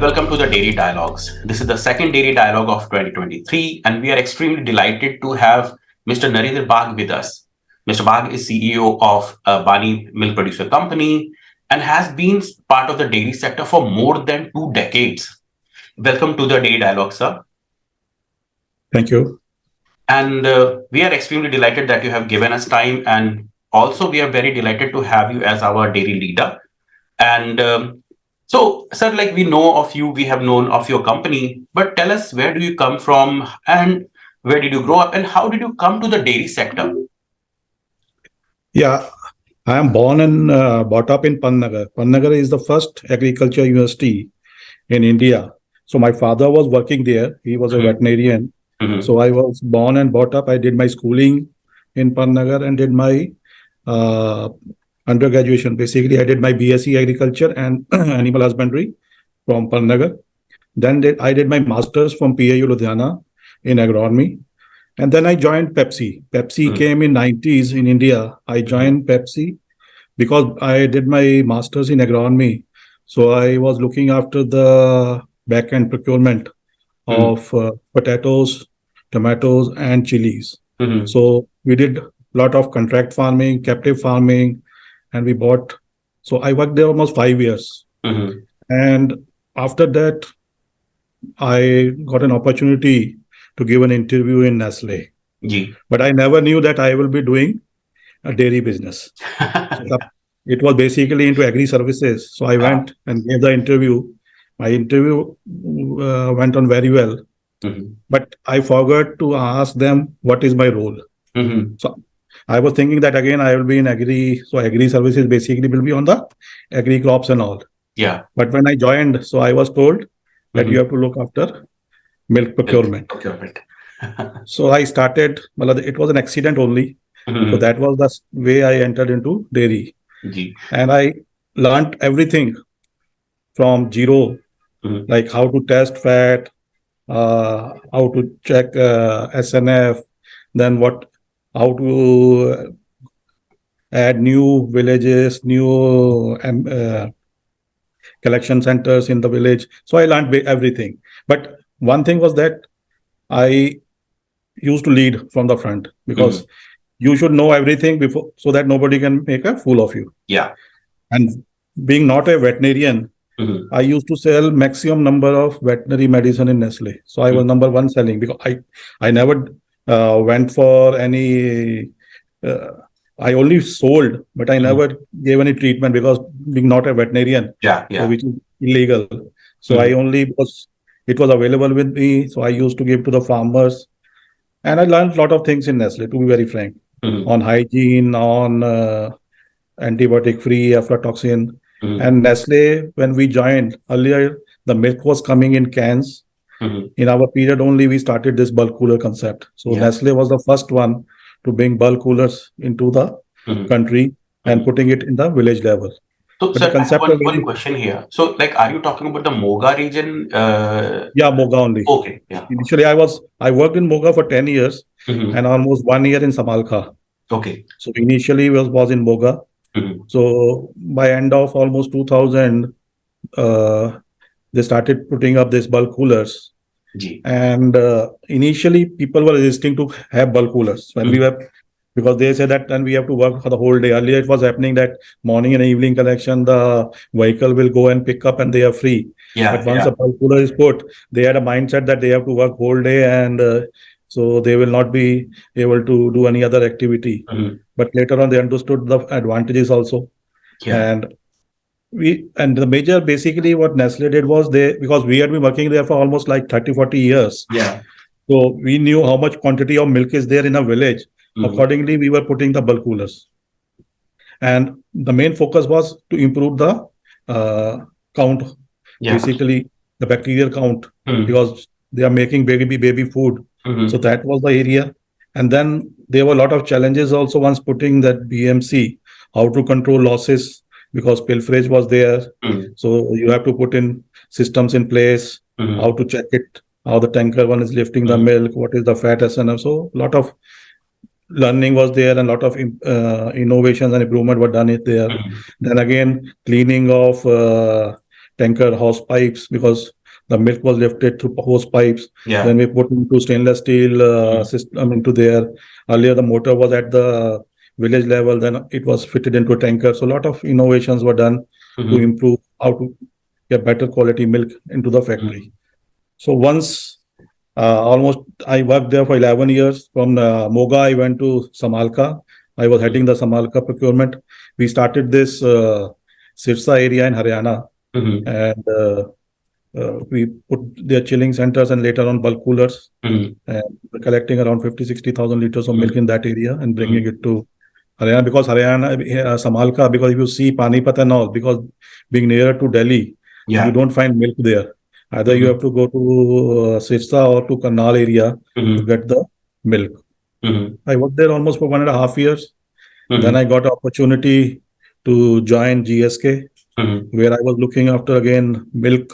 welcome to the Dairy Dialogues. This is the second Dairy Dialogue of 2023, and we are extremely delighted to have Mr. Narinder with us. Mr. Bahga is CEO of Baani Milk Producer Company and has been part of the dairy sector for more than 2 decades. Welcome to the Dairy Dialogue, sir. Thank you. And we are extremely delighted that you have given us time, and also we are very delighted to have you as our dairy leader. And so, sir, like we know of you, we have known of your company, but tell us, where do you come from and where did you grow up and how did you come to the dairy sector? Yeah, I am born and brought up in Pantnagar. Pantnagar is the first agriculture university in India. So my father was working there. He was a veterinarian. So I was born and brought up. I did my schooling in Pantnagar and did my undergraduation. Basically, I did my BSc Agriculture and Animal Husbandry from Pantnagar. Then I did my master's from PIU Ludhiana in agronomy. And then I joined Pepsi. Pepsi came in 90s in India. I joined Pepsi because I did my master's in agronomy. So I was looking after the back-end procurement of potatoes, tomatoes, and chilies. So we did a lot of contract farming, captive farming, and we bought. So I worked there almost 5 years. And after that, I got an opportunity to give an interview in Nestle. But I never knew that I will be doing a dairy business. So it was basically into agri services. So I went and gave the interview. My interview went on very well. But I forgot to ask them what is my role. So I was thinking that again I will be in agri. So agri services basically will be on the agri crops and all. Yeah. But when I joined, so I was told that you have to look after milk procurement. So I started, it was an accident only. So that was the way I entered into dairy. And I learned everything from zero, like how to test fat, how to check SNF, then how to add new villages, new collection centers in the village. So I learned everything. But one thing was that I used to lead from the front because you should know everything before, so that nobody can make a fool of you. Yeah. And being not a veterinarian, I used to sell maximum number of veterinary medicine in Nestle. So I was number one selling because I never went for any. I only sold, but I never gave any treatment because being not a veterinarian, so which is illegal. So I only because it was available with me, so I used to give to the farmers, and I learned a lot of things in Nestle. To be very frank, on hygiene, on antibiotic-free, aflatoxin. And Nestle, when we joined earlier, the milk was coming in cans. In our period only, we started this bulk cooler concept. So Nestle was the first one to bring bulk coolers into the country and putting it in the village level. So, sir, I have one question here. So, like, are you talking about the Moga region? Yeah, Moga only. Okay. Yeah. Initially, I worked in Moga for 10 years and almost 1 year in Samalkha. Okay. So initially was in Moga. So by end of almost 2000, they started putting up these bulk coolers. And initially people were resisting to have bulk coolers when we were, because they said that then we have to work for the whole day. Earlier it was happening that morning and evening collection, the vehicle will go and pick up and they are free. But once a bulk cooler is put, they had a mindset that they have to work whole day and so they will not be able to do any other activity. But later on, they understood the advantages also. And the major, basically what Nestle did was because we had been working there for almost like 30, 40 years. So we knew how much quantity of milk is there in a village. Accordingly, we were putting the bulk coolers. And the main focus was to improve the count, basically the bacterial count, because they are making baby food. So that was the area. And then there were a lot of challenges also once putting that BMC, how to control losses, because pilferage was there. So you have to put in systems in place, how to check it, how the tanker one is lifting the milk, what is the fat SNF. So a lot of learning was there and a lot of innovations and improvement were done there. Then again, cleaning of tanker hose pipes because the milk was lifted through hose pipes. Yeah. Then we put into stainless steel system into there. Earlier, the motor was at the village level, then it was fitted into a tanker. So a lot of innovations were done to improve how to get better quality milk into the factory. So once almost I worked there for 11 years. From Moga, I went to Samalka. I was heading the Samalka procurement. We started this Sirsa area in Haryana, and we put their chilling centers and later on bulk coolers. And we're collecting around 50-60,000 liters of milk in that area and bringing it to Haryana, because Haryana, Samalka, because if you see Panipat and all, because being nearer to Delhi, you don't find milk there. Either you have to go to Sirsa or to Karnal area to get the milk. I worked there almost for 1.5 years. Then I got an opportunity to join GSK, where I was looking after again milk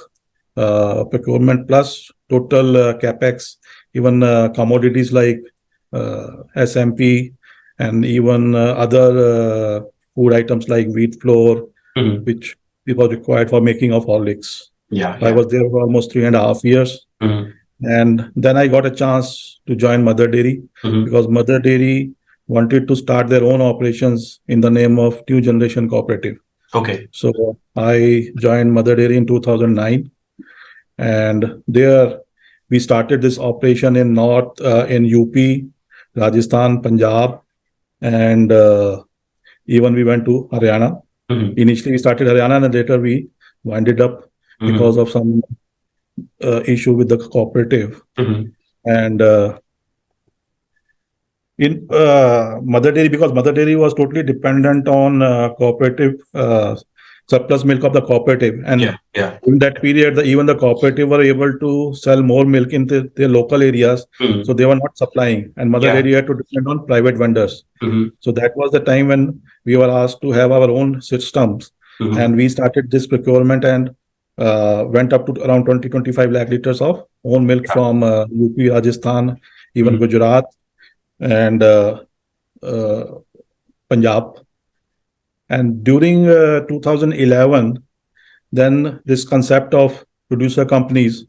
procurement plus total capex, even commodities like SMP and even other food items like wheat flour, which was required for making of Horlicks. I was there for almost 3.5 years. And then I got a chance to join Mother Dairy because Mother Dairy wanted to start their own operations in the name of New Generation Cooperative. Okay. So I joined Mother Dairy in 2009. And there we started this operation in North, in UP, Rajasthan, Punjab, and even we went to Haryana. Initially we started Haryana and later we winded up because of some issue with the cooperative. And in Mother Dairy, because Mother Dairy was totally dependent on cooperative surplus milk of the cooperative, and in that period, even the cooperative were able to sell more milk in their local areas, so they were not supplying, and Mother Dairy had to depend on private vendors. So that was the time when we were asked to have our own systems, and we started this procurement and went up to around 20-25 lakh liters of own milk from UP, Rajasthan, even Gujarat, and Punjab. And during 2011, then this concept of producer companies,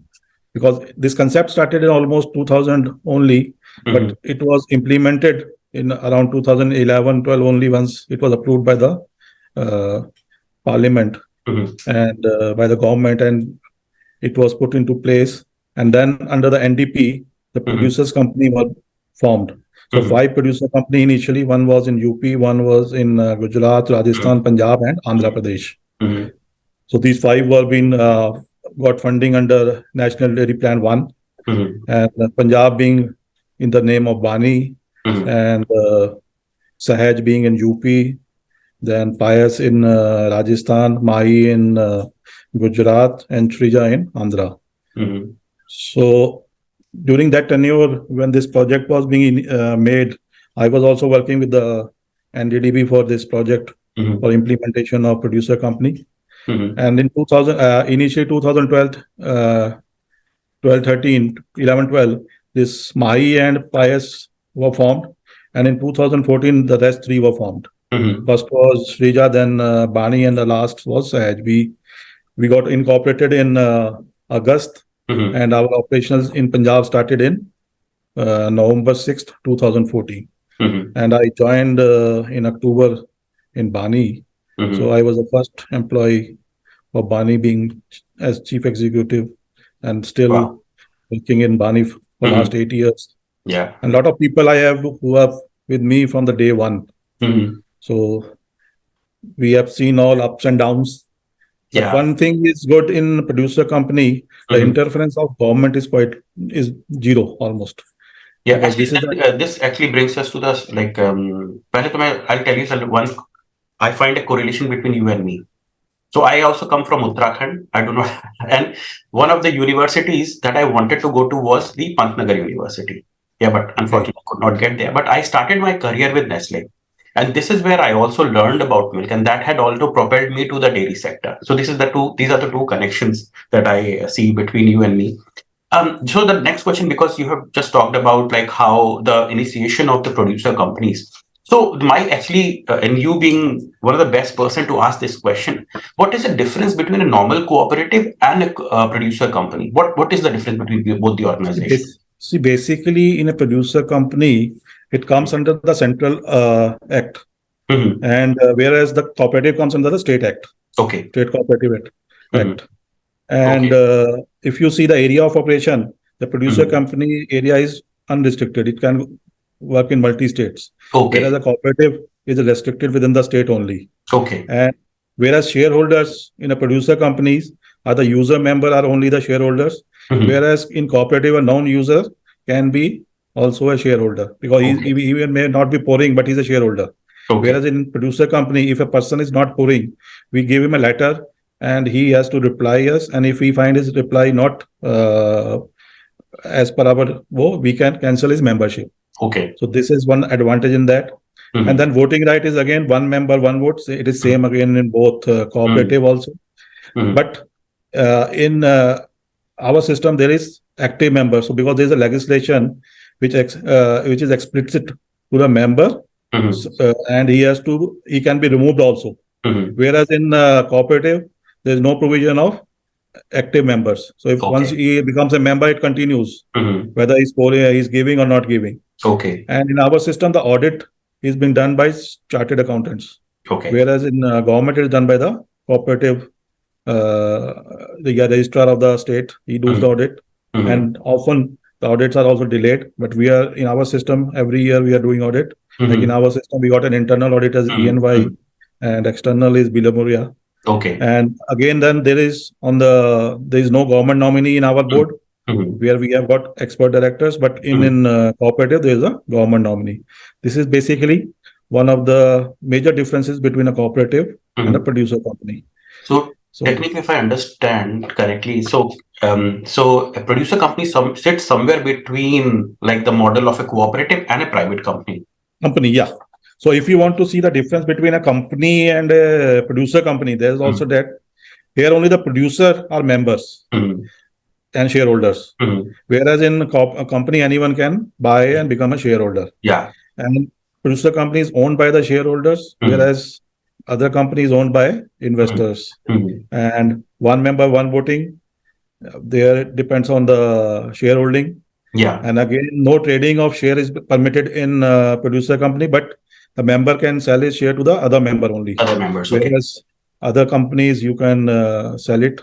because this concept started in almost 2000 only, but it was implemented in around 2011-12 only once it was approved by the parliament and by the government, and it was put into place. And then under the NDP, the producers company was formed. So 5 producer company initially. One was in UP, one was in Gujarat, Rajasthan, Punjab, and Andhra Pradesh. So these 5 were being got funding under National Dairy Plan 1, and Punjab being in the name of Baani, and Sahaj being in UP, then Pius in Rajasthan, Mahi in Gujarat, and Shrija in Andhra. So during that tenure, when this project was being made, I was also working with the NDDB for this project for implementation of producer company. And in 2000, initially 2012, 12-13, 11-12, this Mahi and Pius were formed. And in 2014, the rest 3 were formed. First was Shrija, then Baani, and the last was Sahaj. We got incorporated in August, and our operations in Punjab started in November 6th, 2014. And I joined in October in Baani. So I was the first employee of Baani, being as chief executive, and still working in Baani for the last 8 years. And a lot of people I have who are with me from the day one. So we have seen all ups and downs. But one thing is good in producer company, the interference of government is zero almost. Actually, this actually brings us to the I'll tell you one. I find a correlation between you and me. So I also come from Uttarakhand. I do not, and one of the universities that I wanted to go to was the Pantnagar University. But unfortunately, I could not get there. But I started my career with Nestle. And this is where I also learned about milk, and that had also propelled me to the dairy sector. So these are the 2 connections that I see between you and me. So the next question, because you have just talked about like how the initiation of the producer companies. So, my actually, and you being one of the best person to ask this question, what is the difference between a normal cooperative and a producer company? What is the difference between both the organizations? Basically, in a producer company, it comes under the Central Act, and whereas the cooperative comes under the State Act, State Cooperative Act. And if you see the area of operation, the producer company area is unrestricted. It can work in multi-states. Whereas the cooperative is restricted within the state only. And whereas shareholders in a producer companies are the user member are only the shareholders. Whereas in cooperative, a non-user can be also a shareholder because he even may not be pouring, but he's a shareholder. Whereas in producer company, if a person is not pouring, we give him a letter and he has to reply us. And if we find his reply not as per our we can cancel his membership. So this is one advantage in that. And then voting right is again one member, one vote. It is same again in both cooperative also. But in our system, there is active member. So because there is a legislation which is explicit to the member, and he can be removed also. Whereas in cooperative, there is no provision of active members. So if once he becomes a member, it continues whether he's giving or not giving. And in our system, the audit is being done by chartered accountants. Whereas in government, it is done by the cooperative, the registrar of the state. He does the audit, and often the audits are also delayed. But we are in our system every year we are doing audit. Like in our system, we got an internal audit as ENY, and external is Bilamuria. And again, then there is no government nominee in our board, where we have got expert directors, but in cooperative, there is a government nominee. This is basically one of the major differences between a cooperative and a producer company. So technically, if I understand correctly, so a producer company sits somewhere between like the model of a cooperative and a private company. Yeah. So if you want to see the difference between a company and a producer company, there's also that here only the producer are members and shareholders. Whereas in a company, anyone can buy and become a shareholder. And producer company is owned by the shareholders, whereas other companies owned by investors. And one member, one voting. There it depends on the shareholding. And again, no trading of share is permitted in producer company, but the member can sell his share to the other member only. Other members, whereas other companies you can sell it.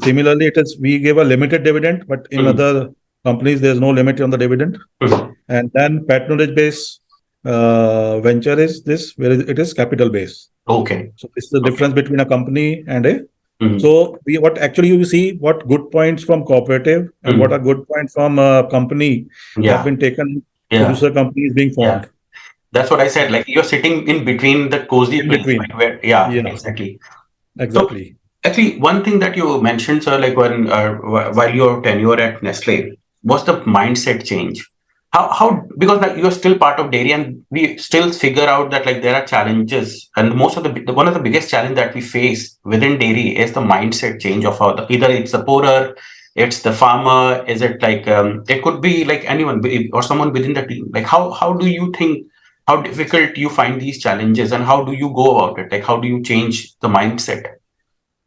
Similarly, we give a limited dividend, but in other companies there's no limit on the dividend. And then patronage base venture is this, where it is capital base. So this is the difference between a company and a. So you see what good points from cooperative and what are good points from a company have been taken. Producer company is being formed. That's what I said. Like you're sitting in between the cozy place, like where, exactly. So actually, one thing that you mentioned, sir, like when while your tenure at Nestle, was the mindset change. How because like you're still part of dairy, and we still figure out that like there are challenges, and most of the one of the biggest challenge that we face within dairy is the mindset change of how either it's the pourer, it's the farmer, is it like it could be like anyone or someone within the team. Like how do you think? How difficult you find these challenges, and how do you go about it? Like how do you change the mindset?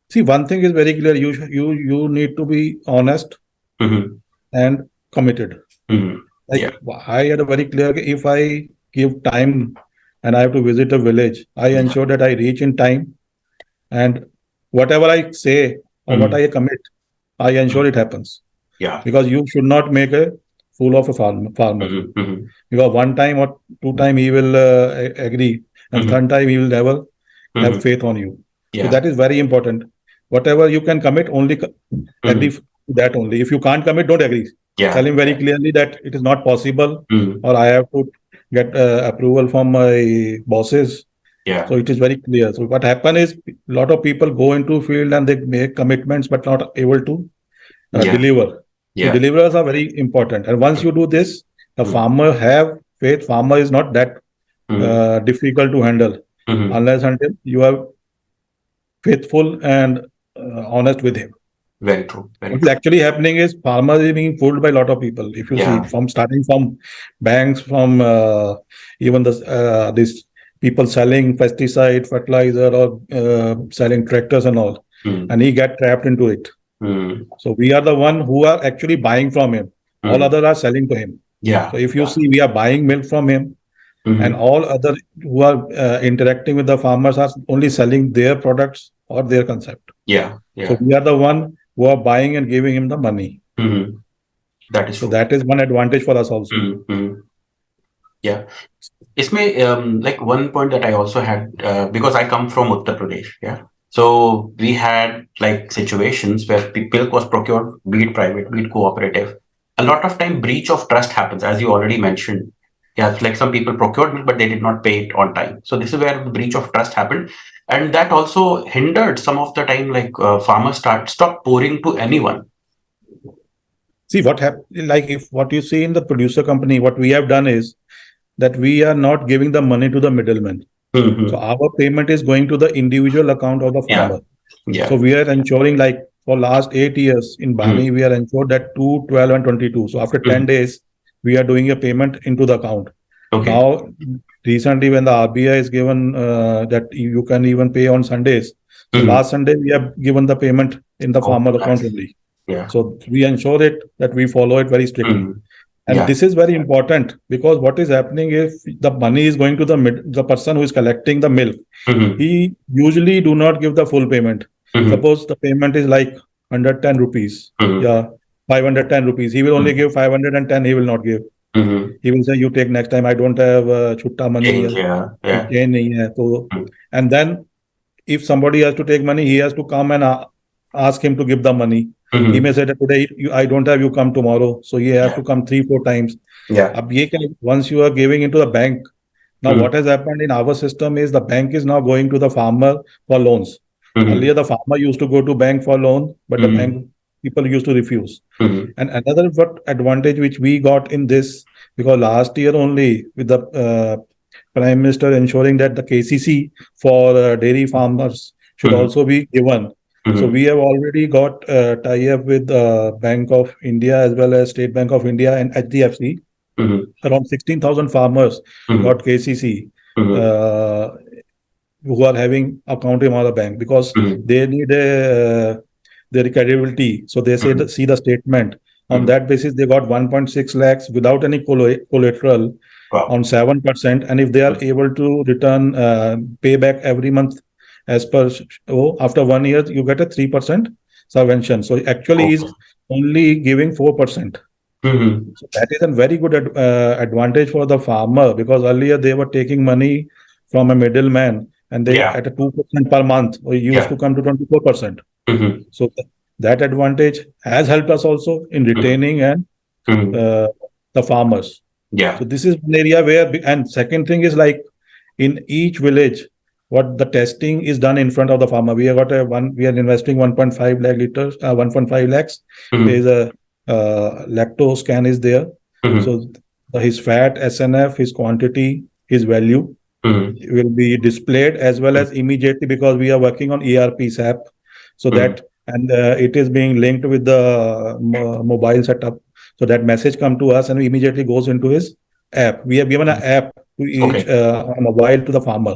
See, one thing is very clear. You need to be honest and committed. I had a very clear. If I give time and I have to visit a village, I ensure that I reach in time, and whatever I say or what I commit, I ensure it happens. Because you should not make a fool of a farmer. Because one time or two time he will agree, and third time he will never have faith on you. So that is very important. Whatever you can commit, only agree to that only. If you can't commit, don't agree. Tell him very clearly that it is not possible, or I have to get approval from my bosses. So it is very clear. So what happens is a lot of people go into field and they make commitments but not able to deliver. So deliverers are very important. And once you do this, the farmer have faith. Farmer is not that difficult to handle unless until you are faithful and honest with him. Very true. Very What's true. actually happening is farmers are being fooled by a lot of people. If you see, from starting from banks, from even this people selling pesticide, fertilizer, or selling tractors and all, and he get trapped into it. So we are the one who are actually buying from him. All others are selling to him. So if you see, we are buying milk from him, and all other who are interacting with the farmers are only selling their products or their concept. So we are the one who are buying and giving him the money. That is So true. that is one advantage for us also. Yeah. Isme, like one point that I also had, because I come from Uttar Pradesh, yeah. So we had like situations where milk was procured, be it private, be it cooperative. A lot of time breach of trust happens, as you already mentioned. Yeah, like some people procured milk, but they did not pay it on time. So this is where the breach of trust happened, and that also hindered some of the time. Like farmers stopped pouring to anyone. See what happened. Like if what you see in the producer company, what we have done is that we are not giving the money to the middleman. So our payment is going to the individual account of the farmer. So we are ensuring, like for last 8 years in Baani, we are ensured that 2, 12, and 22. So after 10 days, we are doing a payment into the account. Now, recently when the RBI is given that you can even pay on Sundays. So last Sunday, we have given the payment in the farmer account only. So we ensure it that we follow it very strictly. And this is very important, because what is happening if the money is going to the person who is collecting the milk, he usually do not give the full payment. Suppose the payment is like 110 rupees, yeah, 510 rupees. He will only give 510, he will not give. He will say, you take next time, I don't have chutta money. Change nahi hai. So, and then if somebody has to take money, he has to come and ask him to give the money. He may say that today I don't have, you come tomorrow. So he have to come 3, 4 times. Once you are giving into the bank, now what has happened in our system is the bank is now going to the farmer for loans. Earlier the farmer used to go to bank for loan, but the bank people used to refuse. And another advantage which we got in this, because last year only with the Prime Minister ensuring that the KCC for dairy farmers should also be given. So we have already got tie-up with Bank of India as well as State Bank of India and HDFC. Around 16,000 farmers got KCC who are having account in our bank, because they need their credibility. So they say see the statement. On that basis, they got 1.6 lakhs without any collateral on 7%. And if they are able to return pay back every month as per after 1 year, you get a 3% subvention. So actually, he's only giving 4%. So that is a very good advantage for the farmer, because earlier they were taking money from a middleman, and they at a 2% per month, or used to come to 24%. So that advantage has helped us also in retaining and the farmers. So this is one area where, and second thing is like in each village, what the testing is done in front of the farmer. We have got we are investing 1.5 lakh liters, 1.5 lakhs. There is a lactose scan is there. So his fat, SNF, his quantity, his value will be displayed, as well as immediately, because we are working on ERP SAP. So that, and it is being linked with the mobile setup. So that message come to us and immediately goes into his app. We have given an app to each mobile to the farmer.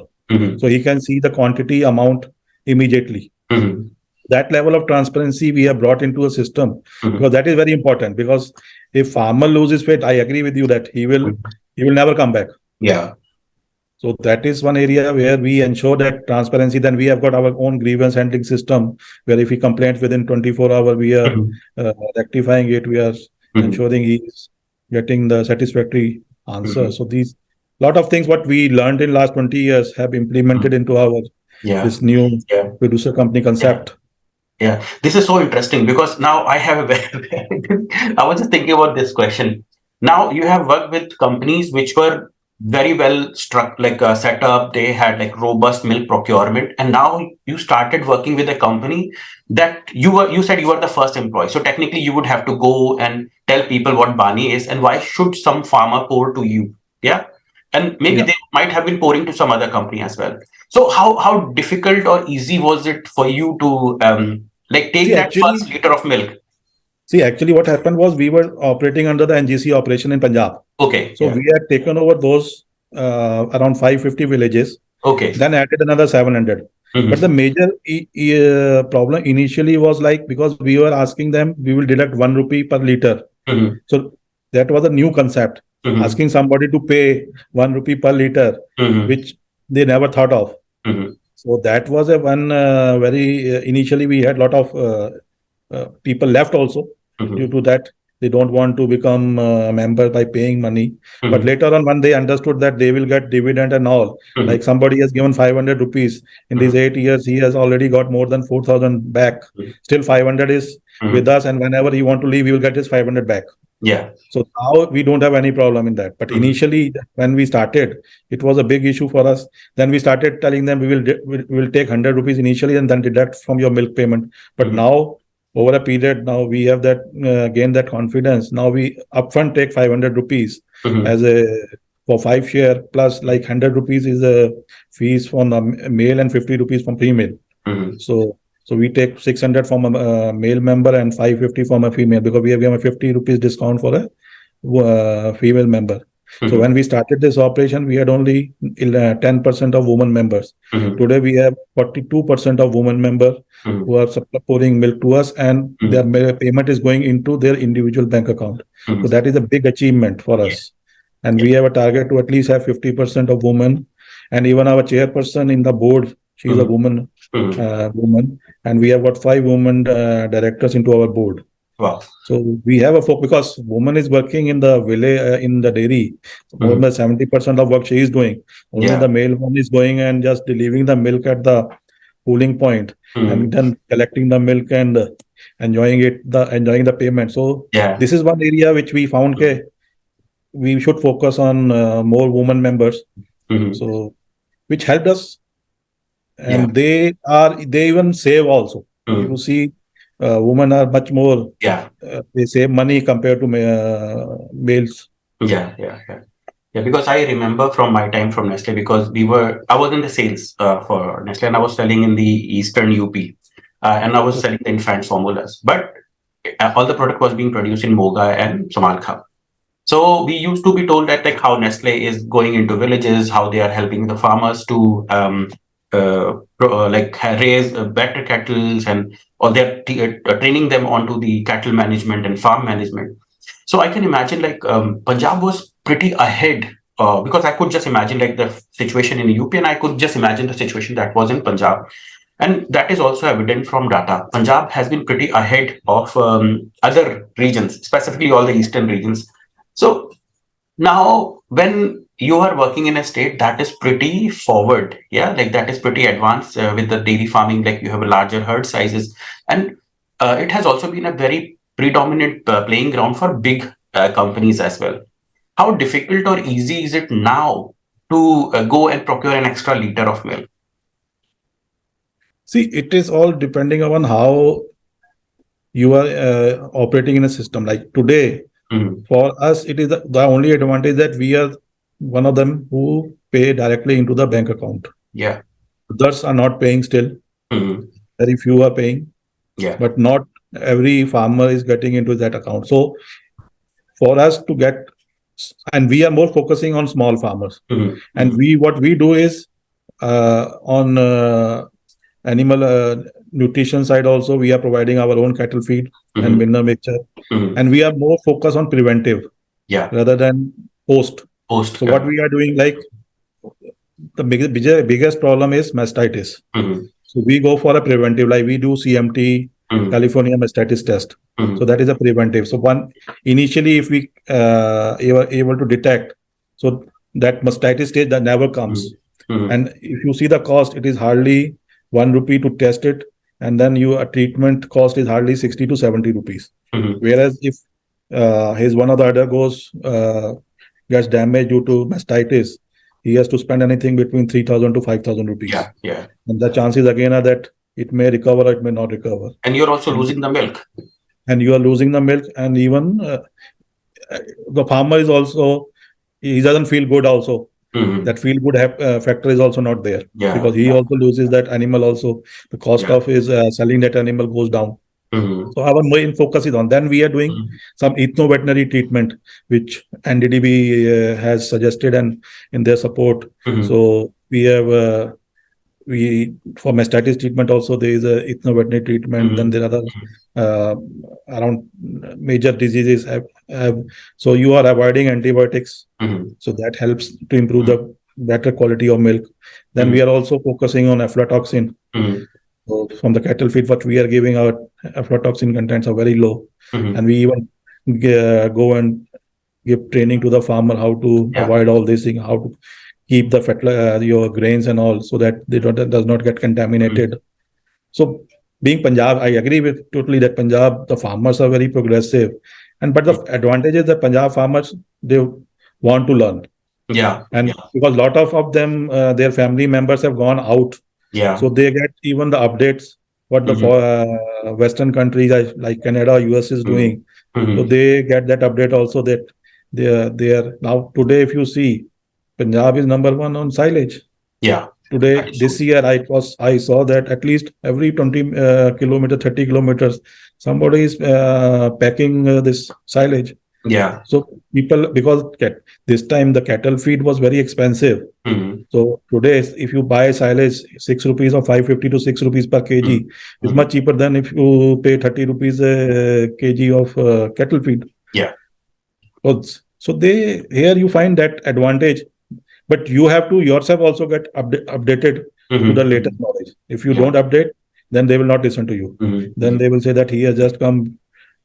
So he can see the quantity amount immediately. That level of transparency we have brought into a system, because that is very important. Because if farmer loses faith, I agree with you that he will never come back. So that is one area where we ensure that transparency. Then we have got our own grievance handling system, where if he complains within 24 hours, we are rectifying it. We are ensuring he is getting the satisfactory answer. So these lot of things what we learned in last 20 years have implemented into our this new producer company concept. Yeah, this is so interesting, because now I have a I was just thinking about this question. Now you have worked with companies which were very well struck, like set up. They had like robust milk procurement, and now you started working with a company that you said you were the first employee. So technically, you would have to go and tell people what Baani is and why should some farmer pour to you. Yeah, and maybe they might have been pouring to some other company as well. So how difficult or easy was it for you to Like take that first liter of milk. See, actually, what happened was we were operating under the NGC operation in Punjab. Okay. So we had taken over those around 550 villages. Okay. Then added another 700. But the major problem initially was like, because we were asking them, we will deduct 1 rupee per liter. So that was a new concept. Asking somebody to pay 1 rupee per liter, which they never thought of. So that was a one very initially we had a lot of people left also due to that. They don't want to become a member by paying money. But later on, when they understood that they will get dividend and all, like somebody has given 500 rupees in these 8 years, he has already got more than 4,000 back. Still 500 is with us, and whenever he want to leave, he will get his 500 back. Yeah. So now we don't have any problem in that. But initially, when we started, it was a big issue for us. Then we started telling them we will take 100 rupees initially and then deduct from your milk payment. But now, over a period, now we have that gained that confidence. Now we upfront take 500 rupees as a for 5 share plus like 100 rupees is a fees from a male and 50 rupees from female. So we take 600 from a male member and 550 from a female, because we have given a 50 rupees discount for a female member. So when we started this operation, we had only 10% of women members. Today we have 42% of women members who are pouring milk to us, and their payment is going into their individual bank account. So that is a big achievement for us. And we have a target to at least have 50% of women. And even our chairperson in the board, she is a woman, and we have got 5 women directors into our board. Wow. So we have a focus, because woman is working in the village, in the dairy. More than 70% of work she is doing. Only the male one is going and just delivering the milk at the cooling point, and then collecting the milk and enjoying the payment. So this is one area which we found we should focus on more women members. So which helped us. And they even save also. You see, women are much more. They save money compared to males. Yeah. Because I remember from my time from Nestle, because I was in the sales for Nestle, and I was selling in the Eastern UP, and I was selling the infant formulas. But all the product was being produced in Moga and Samalkha. So we used to be told that like how Nestle is going into villages, how they are helping the farmers to raise better cattle, or they're training them onto the cattle management and farm management. So I can imagine like Punjab was pretty ahead, because I could just imagine like the situation in UP, and I could just imagine the situation that was in Punjab. And that is also evident from data. Punjab has been pretty ahead of other regions, specifically all the eastern regions. So now when you are working in a state that is pretty forward, like that is pretty advanced with the dairy farming, like you have a larger herd sizes, and it has also been a very predominant playing ground for big companies as well. How difficult or easy is it now to go and procure an extra liter of milk? See, it is all depending on how you are operating in a system. Like today, for us, it is the only advantage that we are one of them who pay directly into the bank account. Yeah. Others are not paying still. Very few are paying. Yeah. But not every farmer is getting into that account. So for us to get, and we are more focusing on small farmers. And what we do is on animal nutrition side also, we are providing our own cattle feed and mineral mixture. And we are more focused on preventive rather than post. So what we are doing, like the biggest problem is mastitis. So we go for a preventive, like we do CMT, California mastitis test. So that is a preventive. So initially, if we are able to detect, so that mastitis stage that never comes. And if you see the cost, it is hardly 1 rupee to test it, and then your treatment cost is hardly 60 to 70 rupees. Whereas if his one or the other gets damaged due to mastitis, he has to spend anything between 3,000 to 5,000 rupees. Yeah. And the chances again are that it may recover or it may not recover. And you're also losing the milk. And you are losing the milk, and even the farmer is also, he doesn't feel good also. that feel good factor is also not there, Yeah. because he also loses that animal also. The cost of his selling that animal goes down. So our main focus is on. Then we are doing some ethno-veterinary treatment, which NDDB has suggested and in their support. So we have for mastitis treatment also there is a ethno-veterinary treatment. Then there are other around major diseases have. So you are avoiding antibiotics. So that helps to improve the better quality of milk. Then we are also focusing on aflatoxin. So from the cattle feed, what we are giving, our aflatoxin contents are very low. And we even go and give training to the farmer how to avoid all these things, how to keep the your grains and all, so that they does not get contaminated. So being Punjab, I agree with totally that Punjab, the farmers are very progressive. But the advantage is that Punjab farmers, they want to learn. And because a lot of them, their family members have gone out. So they get even the updates what the Western countries like Canada, US is doing. So they get that update also, that they are now today. If you see, Punjab is number one on silage. Today, this year, I saw that at least every 20 kilometer, 30 kilometers, somebody is packing this silage. So people, because this time the cattle feed was very expensive. So today, if you buy silage, 6 rupees or 550 to 6 rupees per kg is much cheaper than if you pay 30 rupees a kg of cattle feed. So here you find that advantage, but you have to yourself also get updated to the latest knowledge. If you don't update, then they will not listen to you. Then they will say that he has just come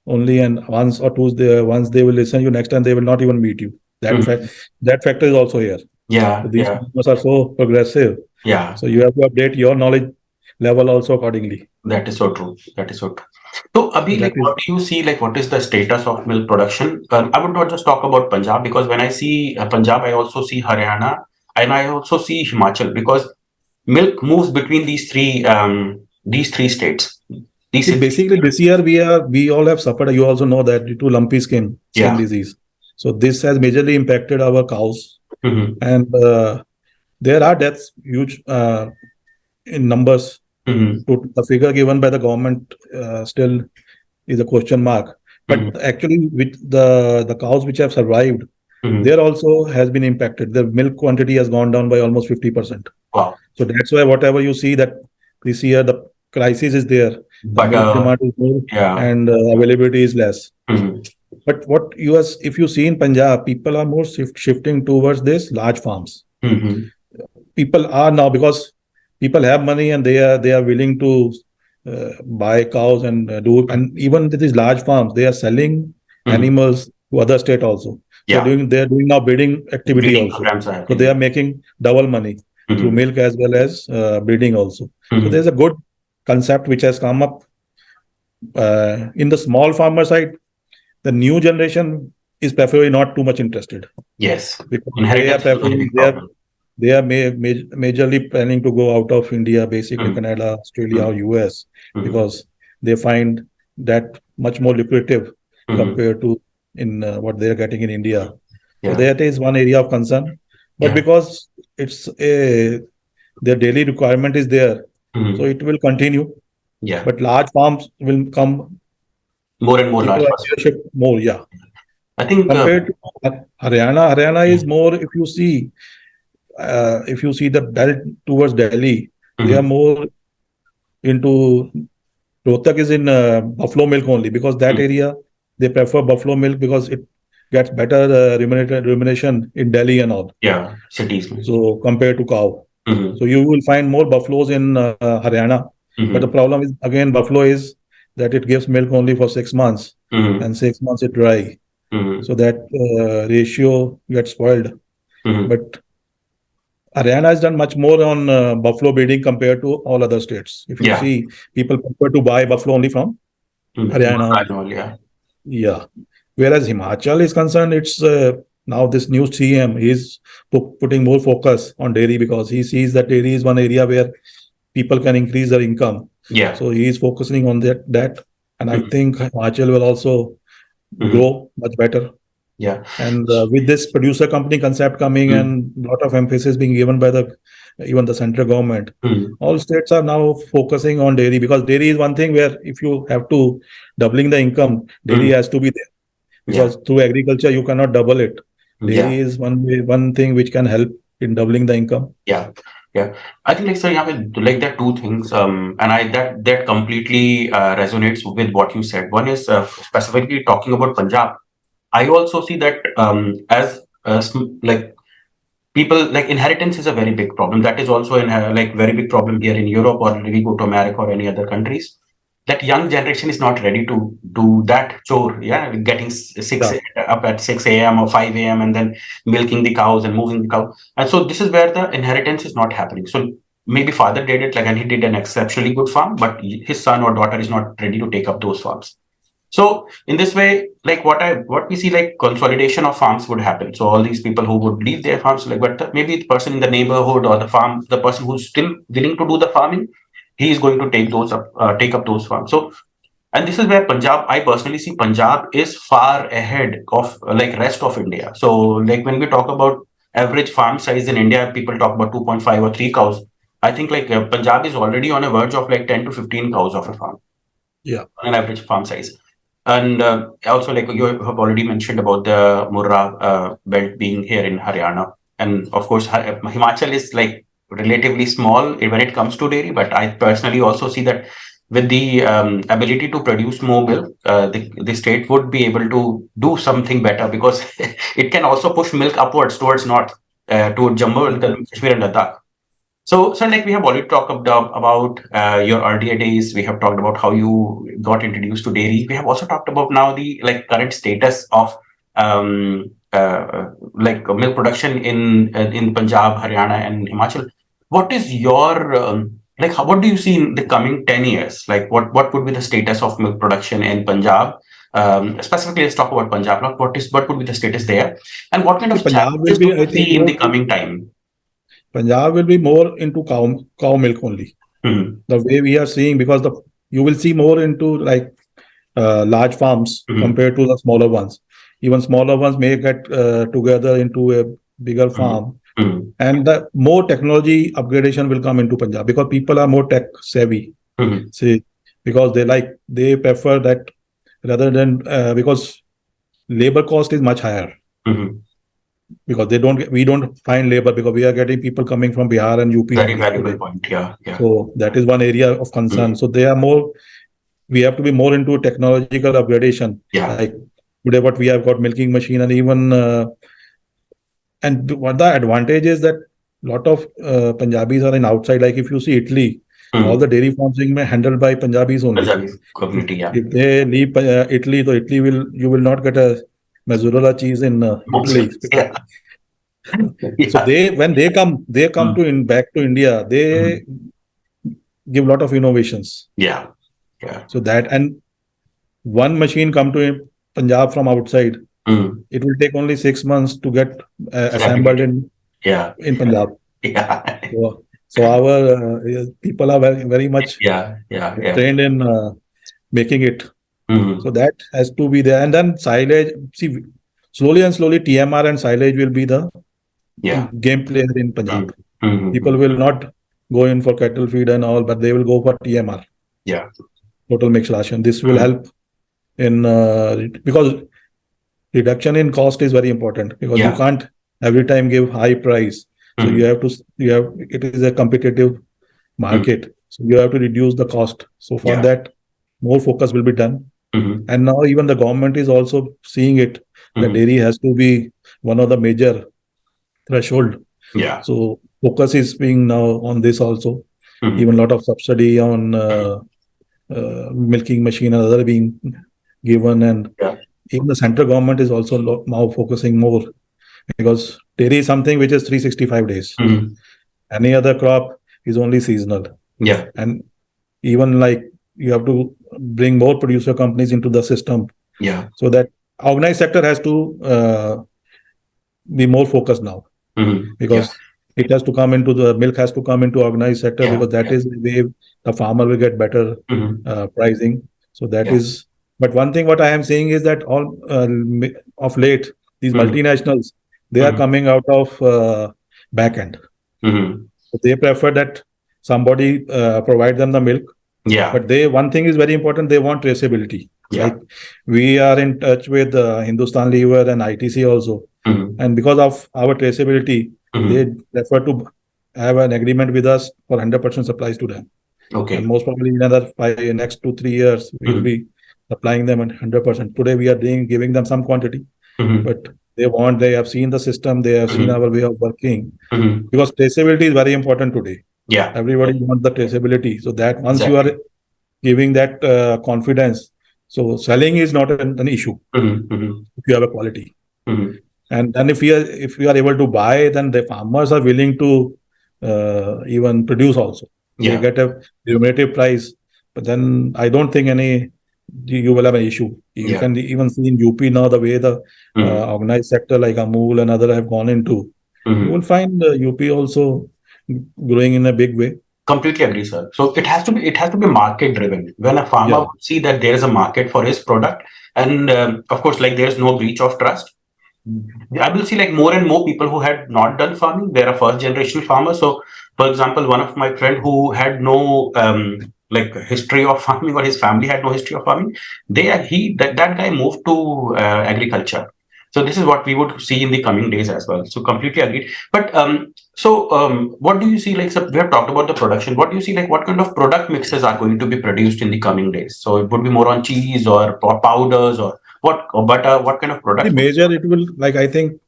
only, and once or two, once they will listen you, next time they will not even meet you. That factor is also here. So these farmers are so progressive. So you have to update your knowledge level also accordingly. That is so true. That is so true. So, Abhi, what do you see? What is the status of milk production? I would not just talk about Punjab, because when I see Punjab, I also see Haryana and I also see Himachal, because milk moves between these three states. Basically, this year we all have suffered. You also know that due to lumpy skin disease. So this has majorly impacted our cows, and there are deaths huge in numbers. The figure given by the government still is a question mark. But actually, with the cows which have survived, there also has been impacted. The milk quantity has gone down by almost 50%. Wow. So that's why whatever you see that this year the crisis is there, the milk demand is more, and availability is less. But if you see in Punjab, people are more shifting towards this large farms. People are now, because people have money and they are willing to buy cows and and even with these large farms, they are selling animals to other state also. So they're doing now breeding activity also. So they are making double money through milk as well as breeding also. So there's a good concept which has come up in the small farmer side. The new generation is preferably not too much interested. Yes, because they are majorly planning to go out of India, basically Canada, Australia, or US, because they find that much more lucrative compared to in what they are getting in India. So that is one area of concern. But because it's their daily requirement is there, so it will continue. But large farms will come more and more. More, I think compared to Haryana is more. If you see the belt towards Delhi, they are more into. Rohtak is in buffalo milk only, because that area they prefer buffalo milk because it gets better remuneration in Delhi and all. Cities. So compared to cow, so you will find more buffaloes in Haryana. But the problem is again buffalo is that it gives milk only for 6 months, and 6 months it dry. So that ratio gets spoiled. But Haryana has done much more on buffalo breeding compared to all other states. If you see, people prefer to buy buffalo only from Haryana. Whereas Himachal is concerned, it's now this new CM, he's putting more focus on dairy, because he sees that dairy is one area where people can increase their income. So he is focusing on that. And I think Himachal will also grow much better. Yeah. And with this producer company concept coming and a lot of emphasis being given by the even the central government, all states are now focusing on dairy, because dairy is one thing where if you have to doubling the income, dairy has to be there, Yeah. because through agriculture you cannot double it. Dairy Yeah. is one thing which can help in doubling the income. Yeah. Yeah. I think like so yeah, like there are two things. And I that completely resonates with what you said. One is specifically talking about Punjab. I also see that as like people, like inheritance is a very big problem. That is also in like very big problem here in Europe, or we go to America or any other countries. That young generation is not ready to do that chore. Yeah, getting six Yeah. up at 6 a.m. or 5 a.m. and then milking the cows and moving the cow. And so this is where the inheritance is not happening. So maybe father did it, like, and he did an exceptionally good farm, but his son or daughter is not ready to take up those farms. So in this way, like what we see, like consolidation of farms would happen. So all these people who would leave their farms, like, but maybe the person in the neighborhood or the farm, the person who's still willing to do the farming, he is going to take up those farms. So, and this is where Punjab, I personally see Punjab is far ahead of like rest of India. So like when we talk about average farm size in India, people talk about 2.5 or 3 cows. I think like Punjab is already on a verge of like 10 to 15 cows of a farm Yeah. on an average farm size. And also, like you have already mentioned about the Murra belt being here in Haryana. And of course, Himachal is like relatively small when it comes to dairy, but I personally also see that with the ability to produce more milk, the state would be able to do something better, because it can also push milk upwards towards north, towards Jammu and Kashmir and Ladakh. So, like we have already talked about your earlier days. We have talked about how you got introduced to dairy. We have also talked about now the like current status of like milk production in Punjab, Haryana, and Himachal. What is your like? What do you see in the coming 10 years? Like, what would be the status of milk production in Punjab? Specifically, let's talk about Punjab. What would be the status there, and what kind See, of Punjab will challenges do be, I you think, see in the coming time? Punjab will be more into cow milk only. Hmm. The way we are seeing, because the you will see more into like large farms Hmm. compared to the smaller ones. Even smaller ones may get together into a bigger Mhm. farm, Mhm. and the more technology upgradation will come into Punjab, because people are more tech savvy. Mhm. See, because they prefer that rather than because labor cost is much higher, Mhm. because we don't find labor, because we are getting people coming from Bihar and UP Very only valuable today. point. Yeah, yeah. So that is one area of concern. Mhm. So they are more, we have to be more into technological upgradation. Yeah. Like today, what we have got milking machine, and even and what the advantage is that lot of Punjabis are in outside. Like if you see Italy, all Mhm. the dairy farms being handled by Punjabis only. Punjabi community. Yeah. If they leave Italy, so Italy will you will not get a mozzarella cheese in Italy. Muslims. Yeah. So Yeah. they come Mhm. to in back to India. They Mhm. give a lot of innovations. Yeah. Yeah. So that, and one machine come to Punjab from outside, Mhm. it will take only 6 months to get assembled Fabricated. Yeah. in Punjab. Yeah. So our people are very much Yeah. Yeah. Yeah. trained in making it. So Mhm. that has to be there. And then silage. See, slowly and slowly, TMR and silage will be the Yeah. game player in Punjab. Mhm. Mhm. People will not go in for cattle feed and all, but they will go for TMR, Yeah. total mixed ration. This will Mhm. help in because reduction in cost is very important, because you Yeah. can't every time give high price. So you Mhm. have to you have it is a competitive Mhm. market, so you have to reduce the cost. So for Yeah. that, more focus will be done. Mhm. And now even the government is also seeing it, that Mhm. dairy has to be one of the major threshold. Yeah. So focus is being now on this also. Mhm. Even a lot of subsidy on milking machine and other being given, and Yeah. even the central government is also now focusing more, because dairy is something which is 365 days. Mhm. Any other crop is only seasonal. Yeah. And even like you have to bring more producer companies into the system, Yeah. so that organized sector has to be more focused now, Mhm. Yeah. because it has to come into the milk has to come into organized sector, Yeah. because that Yeah. is the way the farmer will get better Mhm. pricing. So that Yeah. is, but one thing what I am saying is that all of late these multinationals, they are coming out of back end. So they prefer that somebody provide them the milk. But one thing is very important, they want traceability. Like we are in touch with Hindustan Lever and ITC also. And because of our traceability, they prefer to have an agreement with us for 100% supplies to them. And most probably in another next 2-3 years, we will be supplying them at 100%. Today we are giving them some quantity, but they have seen the system, they have seen our way of working. Because traceability is very important today. Everybody wants the traceability. So that once you are giving that confidence, so selling is not an issue if you have a quality. And then if we are able to buy, then the farmers are willing to even produce also. They get a remunerative price, but then I don't think you will have an issue. You can even see in UP now the way the organized sector like Amul and other have gone into. You will find UP also growing in a big way. Completely agree, sir. So it has to be market driven. When a farmer see that there is a market for his product, and of course, like there's no breach of trust, I will see like more and more people who had not done farming. They're a first generation farmer. So, for example, one of my friend who had no like history of farming, or his family had no history of farming, that guy moved to agriculture. So this is what we would see in the coming days as well. So completely agreed. But what do you see? Like, so we have talked about the production. What do you see? Like, what kind of product mixes are going to be produced in the coming days? So it would be more on cheese or powders or what? Butter? What kind of product? The major it will I think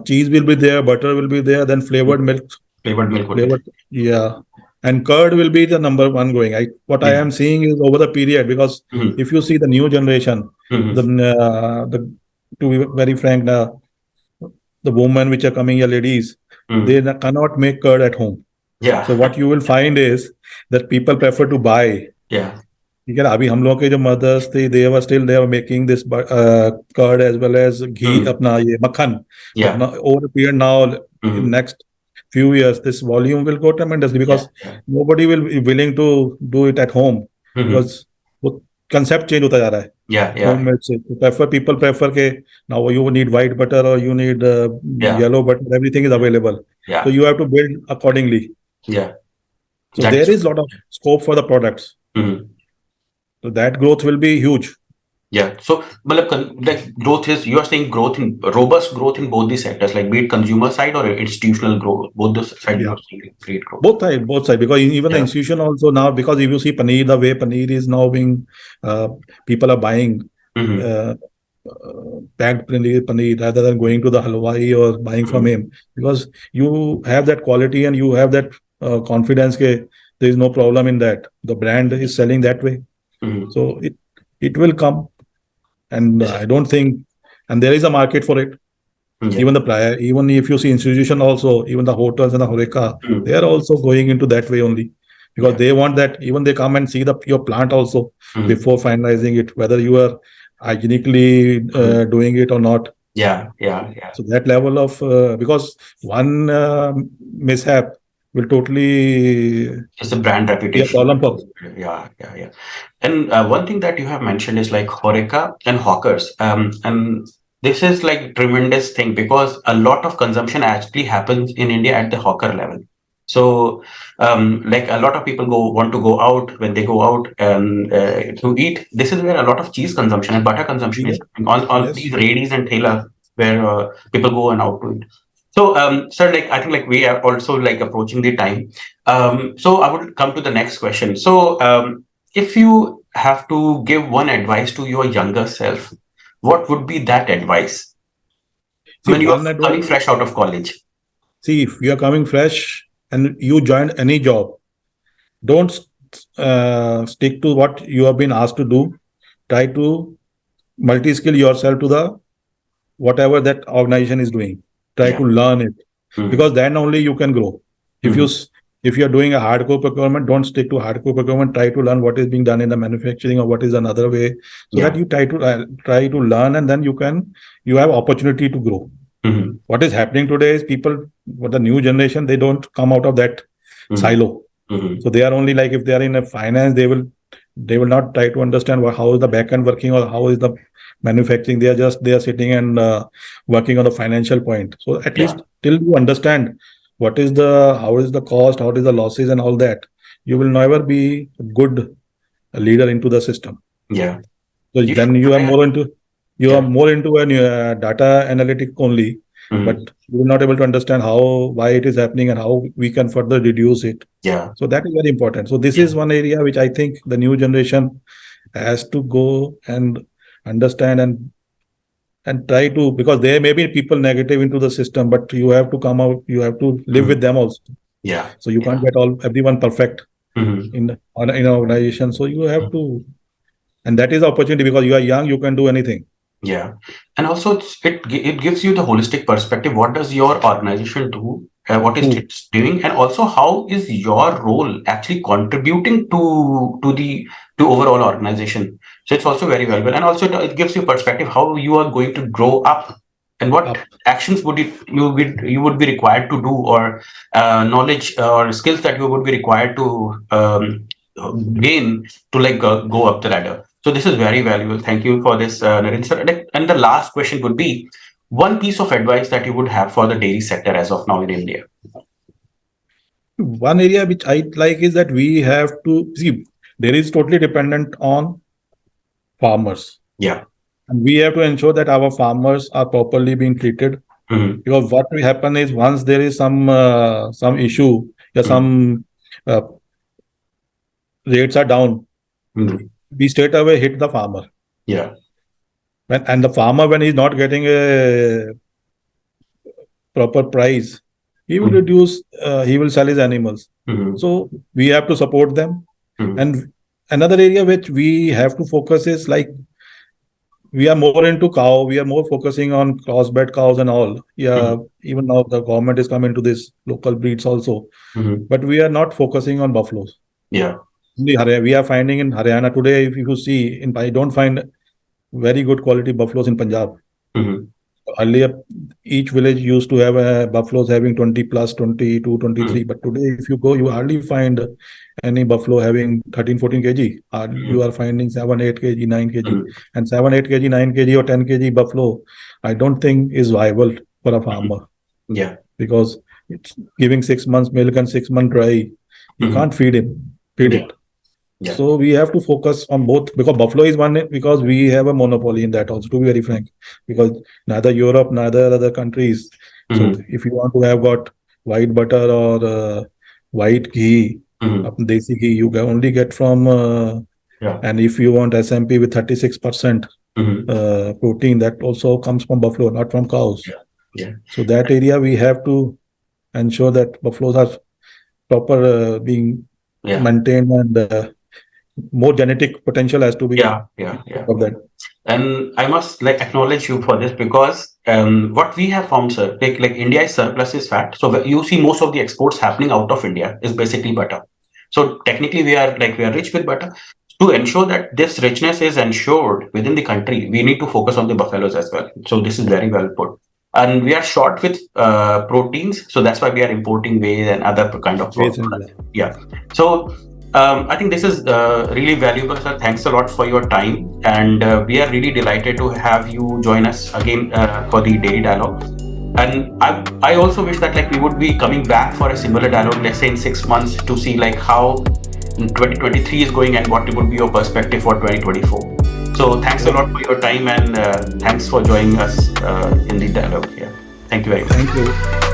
cheese will be there, butter will be there, then flavored milk. And curd will be the number one going. What I am seeing is over the period, because if you see the new generation, to be very frank, the women which are coming here, ladies, they cannot make curd at home. So what you will find is that people prefer to buy. ठीक है ना, अभी हम लोग के जो mothers थे, they were making this curd as well as ghee, अपना ये मक्खन. But now, over a period now, in next few years, this volume will go tremendously, because nobody will be willing to do it at home, because वो concept change होता जा रहा है. Homemade से. People prefer के now you need white butter or you need yellow butter, everything is available. So you have to build accordingly. So there is a lot of scope for the products. So that growth will be huge. So, like growth is, you are saying robust growth in both the sectors, like be it consumer side or institutional growth, both the sides are seeing great growth. Both sides, because even the institution also now, because if you see paneer, the way paneer is now being, people are buying packed paneer rather than going to the halwai or buying from him, because you have that quality and you have that confidence that there is no problem in that. The brand is selling that way. So it will come, and I don't think, and there is a market for it. Even if you see institution also, even the hotels and the horeca, they are also going into that way only, because they want that. Even they come and see your plant also before finalizing it, whether you are hygienically doing it or not. So that level of because one mishap will totally just a brand reputation. Problem. And one thing that you have mentioned is like horeca and hawkers, and this is like tremendous thing, because a lot of consumption actually happens in India at the hawker level. So like a lot of people want to go out. When they go out to eat, this is where a lot of cheese consumption and butter consumption is on these radies and thalas, where people go and out to eat. So, sir, like I think like we are also like approaching the time. So I would come to the next question. So, if you have to give one advice to your younger self, what would be that advice? When you are coming fresh out of college. See, if you are coming fresh and you join any job, don't stick to what you have been asked to do. Try to multi-skill yourself to the whatever that organization is doing. Try to learn it, because then only you can grow. If you are doing a hardcore procurement, don't stick to hardcore procurement. Try to learn what is being done in the manufacturing or what is another way, so that you try to learn, and then you have opportunity to grow. What is happening today is the new generation, they don't come out of that silo. So they are only like, if they are in a finance, they will not try to understand how is the back end working or how is the manufacturing. They are sitting and working on the financial point. So at least till you understand how is the cost, how is the losses and all that, you will never be a good leader into the system. Yeah. So then you are more into a data analytic only, but you are not able to understand why it is happening and how we can further reduce it. Yeah. So that is very important. So this is one area which I think the new generation has to go and understand and try to, because there may be people negative into the system, but you have to come out, you have to live with them also. Yeah. So you can't get everyone perfect in an organization. So you have to, and that is the opportunity, because you are young, you can do anything. Yeah, and also it gives you the holistic perspective. What does your organization do? What is it doing, and also how is your role actually contributing to overall organization? So it's also very valuable, and also it gives you perspective how you are going to grow up, and what actions you would be required to do, or knowledge or skills that you would be required to gain to go up the ladder. So this is very valuable. Thank you for this, Narinder. And the last question would be one piece of advice that you would have for the dairy sector as of now in India. One area which I like is that we have to see, dairy is totally dependent on farmers. Yeah. And we have to ensure that our farmers are properly being treated. Because what will happen is, once there is some issue, some rates are down, we straight away hit the farmer. Yeah. And the farmer, when he's not getting a proper price, he will reduce, he will sell his animals. So we have to support them. And another area which we have to focus is, like, we are more into cow, we are more focusing on crossbred cows and all. Yeah, even now the government is coming to this local breeds also. But we are not focusing on buffaloes. Yeah. We are finding in Haryana today, if you see, I don't find very good quality buffaloes in Punjab. Earlier, each village used to have buffaloes having 20 plus, 22, 23. But today, if you go, you hardly find any buffalo having 13, 14 kg. You are finding 7, 8 kg, 9 kg. And 7, 8 kg, 9 kg or 10 kg buffalo, I don't think is viable for a farmer. Yeah. Because it's giving 6 months milk and 6 months dry. You can't feed it. Yeah. So we have to focus on both, because buffalo is one, because we have a monopoly in that also, to be very frank, because neither Europe, neither other countries. So if you want to have got white butter or white ghee, desi ghee, you can only get from, and if you want SMP with 36% protein, that also comes from buffalo, not from cows. Yeah. So that area we have to ensure that buffaloes are proper being maintained, and more genetic potential has to be of that. And I must acknowledge you for this, because what we have found, sir, like India is surplus is fat. So you see most of the exports happening out of India is basically butter. So technically we are rich with butter. To ensure that this richness is ensured within the country, we need to focus on the buffaloes as well. So this is very well put. And we are short with proteins, so that's why we are importing whey and other kind of products. Yeah. So I think this is really valuable, sir. Thanks a lot for your time, and we are really delighted to have you join us again for the Dairy Dialogue. And I also wish that we would be coming back for a similar dialogue, let's say in 6 months, to see how 2023 is going and what would be your perspective for 2024. So thanks a lot for your time, and thanks for joining us in the dialogue here. Thank you very much. Thank you.